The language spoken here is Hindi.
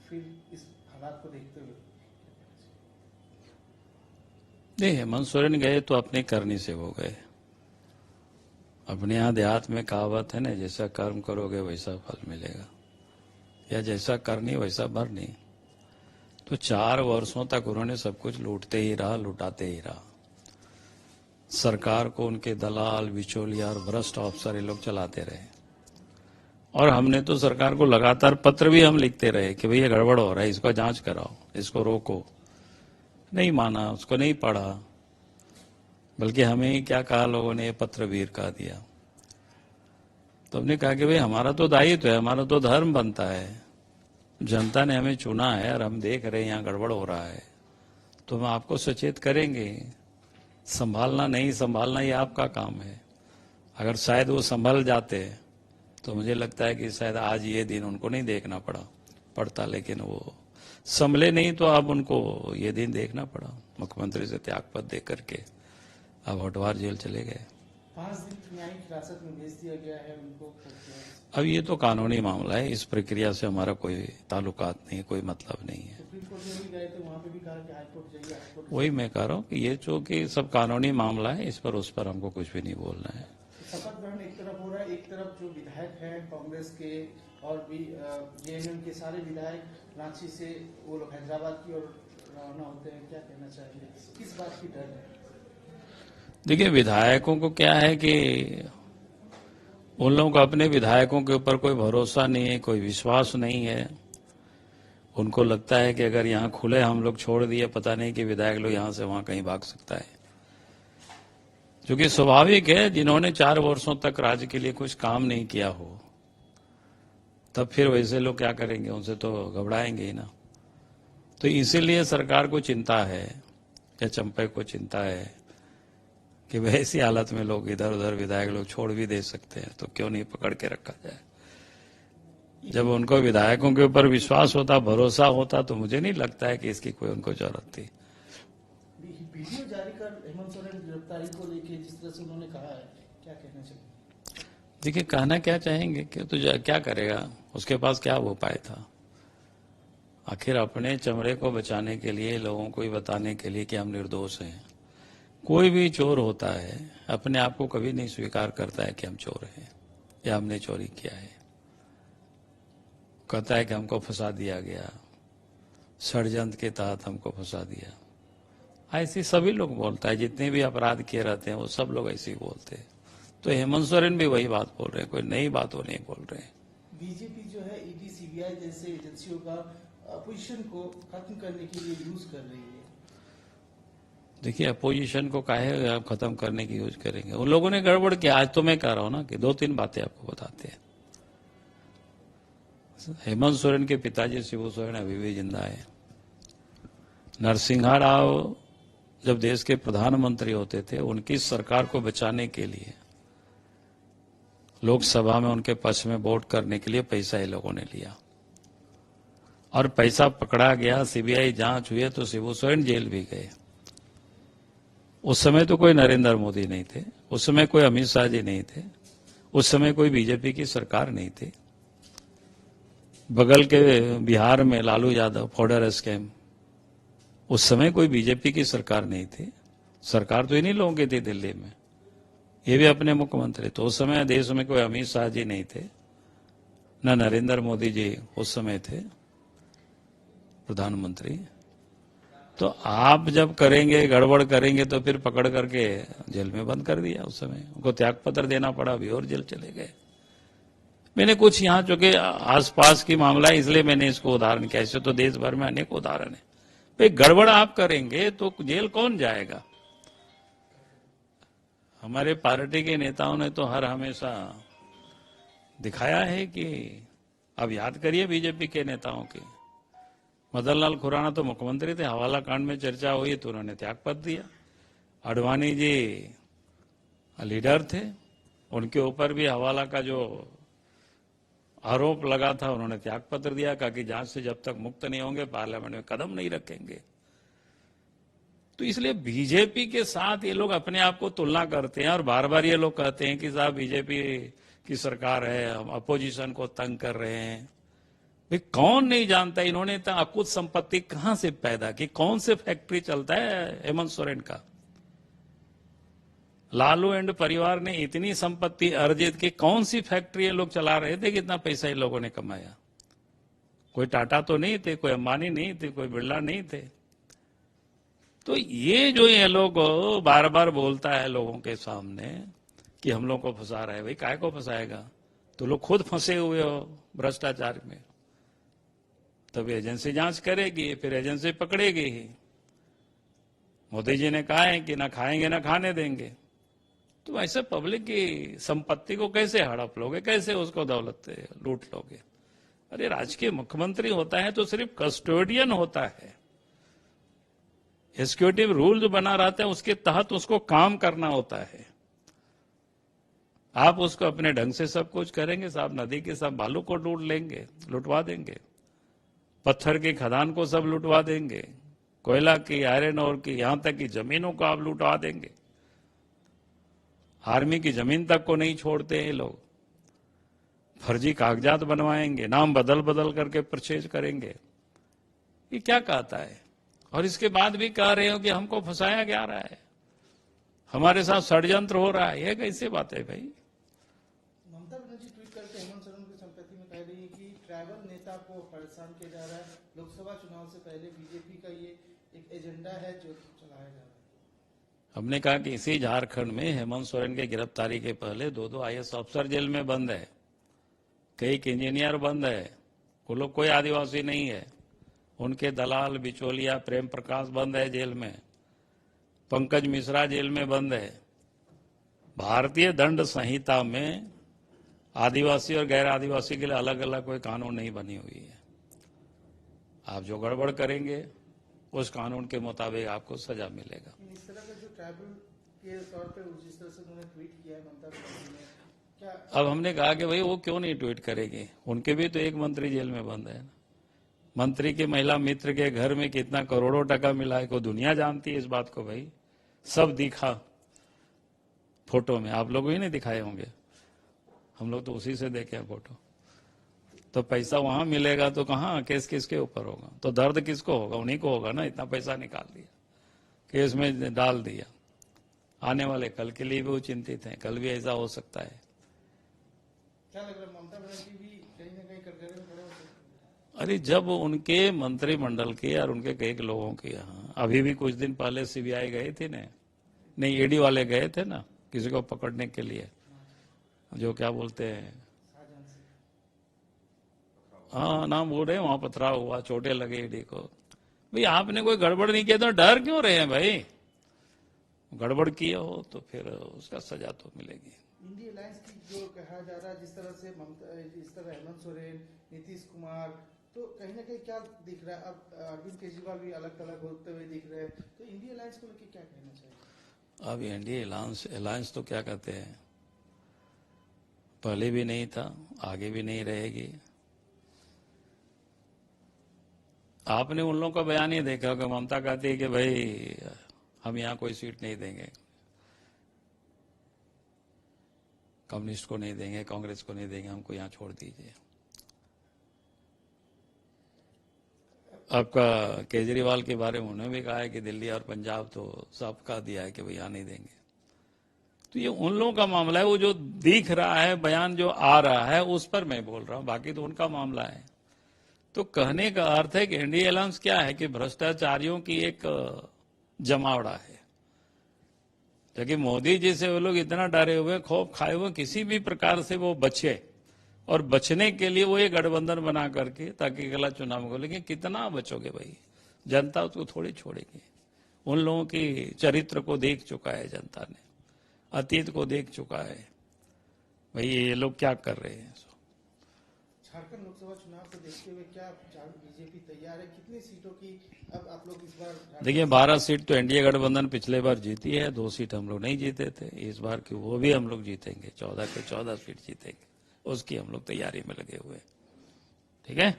फिर इस हालात को देखते हुए नहीं, हेमंत सोरेन गए तो अपने करनी से वो गए। अपने यहाँ देहात में कहावत है ना, जैसा कर्म करोगे वैसा फल मिलेगा, या जैसा करनी वैसा भरनी। तो 4 वर्षों तक उन्होंने सब कुछ लूटते ही रहा, लुटाते ही रहा। सरकार को उनके दलाल, बिचौलिया और भ्रष्ट अफसर ये लोग चलाते रहे। और हमने तो सरकार को लगातार पत्र भी हम लिखते रहे कि भैया गड़बड़ हो रहा है, इसको जांच कराओ, इसको रोको। नहीं माना, उसको नहीं पढ़ा, बल्कि हमें ही क्या कहा लोगों ने, ये पत्र वीर का दिया। तो हमने कहा कि भाई हमारा तो दायित्व है, हमारा तो धर्म बनता है, जनता ने हमें चुना है और हम देख रहे हैं यहाँ गड़बड़ हो रहा है, तो हम आपको सचेत करेंगे। संभालना नहीं संभालना ये आपका काम है। अगर शायद वो संभल जाते तो मुझे लगता है कि शायद आज ये दिन उनको नहीं देखना पड़ता, लेकिन वो संभले नहीं तो अब उनको ये दिन देखना पड़ा। मुख्यमंत्री से त्यागपत्र दे करके अब होटवार जेल चले गए। 5 दिन की न्यायिक हिरासत में भेज दिया गया है उनको। अब ये तो कानूनी मामला है, इस प्रक्रिया से हमारा कोई ताल्लुकात नहीं, कोई मतलब नहीं है। सुप्रीम कोर्ट में भी गए थे, वहां पे भी कहा कि हाईकोर्ट जाइए, हाईकोर्ट। वही मैं कह रहा हूँ कि ये जो कि सब कानूनी मामला है, इस पर उस पर हमको कुछ भी नहीं बोलना है। शपथ ग्रहण एक तरफ हो रहा है, एक तरफ जो विधायक हैं कांग्रेस के और भी जेएमएम के सारे विधायक रांची से वो लोग हैदराबाद की ओर रवाना होते हैं। क्या कहना चाहेंगे, किस बात की डर है? देखिए, विधायकों को क्या है कि उन लोगों को अपने विधायकों के ऊपर कोई भरोसा नहीं है, कोई विश्वास नहीं है। उनको लगता है कि अगर यहाँ खुले हम लोग छोड़ दिए, पता नहीं कि विधायक लोग यहाँ से वहां कहीं भाग सकता है, जो कि स्वाभाविक है। जिन्होंने 4 वर्षों तक राज्य के लिए कुछ काम नहीं किया हो, तब फिर वैसे लोग क्या करेंगे, उनसे तो घबराएंगे ही ना। तो इसीलिए सरकार को चिंता है, या चंपे को चिंता है कि वैसी हालत में लोग इधर उधर विधायक लोग छोड़ भी दे सकते हैं, तो क्यों नहीं पकड़ के रखा जाए। जब उनको विधायकों के ऊपर विश्वास होता, भरोसा होता, तो मुझे नहीं लगता है कि इसकी कोई उनको जरूरत थी। वीडियो जारी कर हेमंत सोरेन की गिरफ्तारी को लेकर जिस तरह से उन्होंने कहा है, क्या कहना चाहिए? देखिए, कहना क्या चाहेंगे कि तो क्या करेगा, उसके पास क्या वो उपाय था। आखिर अपने चमड़े को बचाने के लिए, लोगों को ये बताने के लिए कि हम निर्दोष हैं। कोई भी चोर होता है अपने आप को कभी नहीं स्वीकार करता है कि हम चोर हैं या हमने चोरी किया है। कहता है कि हमको फंसा दिया गया, षड्यंत्र के तहत हमको फंसा दिया। ऐसे सभी लोग बोलता है, जितने भी अपराध किए रहते हैं वो सब लोग ऐसे ही बोलते हैं। तो हेमंत सोरेन भी वही बात बोल रहे हैं, कोई नई बात वो नहीं बोल रहे हैं। बीजेपी जो है ईडी, सीबीआई जैसे एजेंसियों का अपोजिशन को खत्म करने के लिए यूज कर रही है। देखिए, अपोजिशन को काहे आप खत्म करने की यूज करेंगे? उन लोगों ने गड़बड़ किया। आज तो मैं कह रहा हूं ना कि 2-3 बातें आपको बताते हैं। हेमंत सोरेन के पिताजी शिबू सोरेन अभी भी जिंदा है। नरसिम्हा राव जब देश के प्रधानमंत्री होते थे, उनकी सरकार को बचाने के लिए लोकसभा में उनके पक्ष में वोट करने के लिए पैसा ये लोगों ने लिया, और पैसा पकड़ा गया, सीबीआई जांच हुई तो शिबू सोरेन जेल भी गए। उस समय तो कोई नरेंद्र मोदी नहीं थे, उस समय कोई अमित शाह जी नहीं थे, उस समय कोई बीजेपी की सरकार नहीं थी। बगल के बिहार में लालू यादव, फॉर्डर स्कैम, उस समय कोई बीजेपी की सरकार नहीं थी। सरकार तो इन्हीं लोगों की थी दिल्ली में, ये भी अपने मुख्यमंत्री। तो उस समय देश में कोई अमित शाह जी नहीं थे, न नरेंद्र मोदी जी उस समय थे प्रधानमंत्री। तो आप जब करेंगे, गड़बड़ करेंगे, तो फिर पकड़ करके जेल में बंद कर दिया। उस समय उनको त्यागपत्र देना पड़ा, अभी और जेल चले गए। मैंने कुछ यहाँ चूंकि आसपास की मामला है इसलिए मैंने इसको उदाहरण किया, ऐसे तो देश भर में अनेक उदाहरण है। भाई गड़बड़ आप करेंगे तो जेल कौन जाएगा? हमारे पार्टी के नेताओं ने तो हर हमेशा दिखाया है कि, अब याद करिए बीजेपी के नेताओं की, मदन लाल खुराना तो मुख्यमंत्री थे, हवाला कांड में चर्चा हुई तो उन्होंने त्यागपत्र दिया। आडवाणी जी लीडर थे, उनके ऊपर भी हवाला का जो आरोप लगा था, उन्होंने त्यागपत्र दिया, कहा कि जांच से जब तक मुक्त नहीं होंगे पार्लियामेंट में कदम नहीं रखेंगे। तो इसलिए बीजेपी के साथ ये लोग अपने आप को तुलना करते हैं और बार बार ये लोग कहते हैं कि साहब बीजेपी की सरकार है, हम अपोजिशन को तंग कर रहे हैं। भाई कौन नहीं जानता इन्होंने इतना अकुत संपत्ति कहां से पैदा की, कौन से फैक्ट्री चलता है हेमंत सोरेन का। लालू एंड परिवार ने इतनी संपत्ति अर्जित की, कौन सी फैक्ट्री ये लोग चला रहे थे, कितना पैसा इन लोगों ने कमाया। कोई टाटा तो नहीं थे, कोई अंबानी नहीं थे, कोई बिरला नहीं थे। तो ये लोग बार बार बोलता है लोगों के सामने कि हम लोग को फंसा रहा है, भाई काय को फंसाएगा, तो लोग खुद फंसे हुए हो भ्रष्टाचार में। तब एजेंसी जांच करेगी, फिर एजेंसी पकड़ेगी ही। मोदी जी ने कहा है कि ना खाएंगे ना खाने देंगे। तो ऐसे पब्लिक की संपत्ति को कैसे हड़प लोगे, कैसे उसको दौलत लूट लोगे। अरे राजकीय मुख्यमंत्री होता है तो सिर्फ कस्टोडियन होता है, एग्जीक्यूटिव रूल जो बना रहता है उसके तहत उसको काम करना होता है। आप उसको अपने ढंग से सब कुछ करेंगे, साहब नदी के सब बालू को लूट लेंगे, लुटवा देंगे, पत्थर की खदान को सब लुटवा देंगे, कोयला की, आयरन ओर की, यहां तक की जमीनों को आप लुटवा देंगे। आर्मी की जमीन तक को नहीं छोड़ते हैं लोग। फर्जी कागजात बनवाएंगे, नाम बदल बदल करके परचेज करेंगे। ये क्या कहता है। और इसके बाद भी कह रहे हो कि हमको फंसाया जा रहा है, हमारे साथ षड्यंत्र हो रहा है। यह कैसे बात है भाई। ममता बनर्जी ट्वीट करके हेमंत सोरेन की संपत्ति में कह रही है कि ट्राइबल नेता को परेशान किया जा रहा है। लोकसभा चुनाव से पहले बीजेपी का ये एक एजेंडा है जो चलाया जा रहा है। हमने कहा कि इसी झारखंड में हेमंत सोरेन की गिरफ्तारी के पहले 2 IAS अफसर जेल में बंद है, कई इंजीनियर बंद है, वो लोग कोई आदिवासी नहीं है। उनके दलाल बिचौलिया प्रेम प्रकाश बंद है जेल में, पंकज मिश्रा जेल में बंद है। भारतीय दंड संहिता में आदिवासी और गैर आदिवासी के लिए अलग अलग कोई कानून नहीं बनी हुई है। आप जो गड़बड़ करेंगे उस कानून के मुताबिक आपको सजा मिलेगा। इस तरह का जो ट्राइबल के तौर पे जिस तरह से उन्होंने ट्वीट किया है ममता बनर्जी ने, क्या अब हमने कहा कि भाई वो क्यों नहीं ट्वीट करेगी, उनके भी तो एक मंत्री जेल में बंद है। मंत्री के महिला मित्र के घर में कितना करोड़ों टका मिला है को दुनिया जानती है इस बात को भाई, सब दिखा फोटो में। आप लोग ही नहीं दिखाए होंगे, हम लोग तो उसी से देखे हैं फोटो। तो पैसा वहां मिलेगा तो कहाँ केस किसके ऊपर होगा, तो दर्द किसको होगा, उन्हीं को होगा ना। इतना पैसा निकाल दिया, केस में डाल दिया। आने वाले कल के लिए भी वो चिंतित हैं, कल भी ऐसा हो सकता है। क्या लग रहा है ममता बनर्जी भी कहीं ना कहीं कटघरे में खड़े हो सकते हैं? अरे जब उनके मंत्रिमंडल के और उनके कई लोगों के यहाँ अभी भी कुछ दिन पहले CBI गए थे ना, नहीं ED वाले गए थे ना किसी को पकड़ने के लिए, जो क्या बोलते हैं, हाँ नाम बोल रहे हैं, वहां पथराव हुआ, चोटें लगे ED को। भाई आपने कोई गड़बड़ नहीं किया तो डर क्यों रहे हैं भाई। गड़बड़ किया हो तो फिर उसका सजा तो मिलेगी। इंडिया अलायंस की जो कहा जा रहा है, जिस तरह से इस तरह हेमंत सोरेन, नीतीश कुमार, तो कहीं ना कहीं क्या दिख रहा है। अब अरविंद केजरीवाल भी अलग अलग होते हुए दिख रहे हैं, तो इंडिया अलायंस को लेकर क्या कहना चाहिए। अब इंडिया अलायंस तो क्या कहते हैं, पहले भी नहीं था, आगे भी नहीं रहेगी। आपने उन लोगों का बयान ही देखा कि ममता कहती है कि भाई हम यहाँ कोई सीट नहीं देंगे, कम्युनिस्ट को नहीं देंगे, कांग्रेस को नहीं देंगे, हमको यहाँ छोड़ दीजिए। आपका केजरीवाल के बारे में उन्होंने भी कहा है कि दिल्ली और पंजाब तो सब कह दिया है कि भाई यहाँ नहीं देंगे। तो ये उन लोगों का मामला है, वो जो दिख रहा है बयान जो आ रहा है उस पर मैं बोल रहा हूँ, बाकी तो उनका मामला है। तो कहने का अर्थ है कि इंडिया अलायंस क्या है कि भ्रष्टाचारियों की एक जमावड़ा है। क्योंकि मोदी जी से वो लोग इतना डरे हुए, खौफ खाए हुए, किसी भी प्रकार से वो बचे, और बचने के लिए वो एक गठबंधन बना करके ताकि अगला चुनाव को। लेकिन कितना बचोगे भाई, जनता उसको थोड़ी छोड़ेगी। उन लोगों की चरित्र को देख चुका है जनता ने, अतीत को देख चुका है भाई ये लोग क्या कर रहे हैं। झारखंड लोकसभा चुनाव को देखते हुए क्या बीजेपी तैयार है, कितनी सीटों की अब आप लोग इस बार। देखिए 12 सीट तो एनडीए गठबंधन पिछले बार जीती है, 2 सीट हम लोग नहीं जीते थे। इस बार की वो भी हम लोग जीतेंगे, 14 के 14 सीट जीतेंगे, उसकी हम लोग तैयारी में लगे हुए। ठीक है।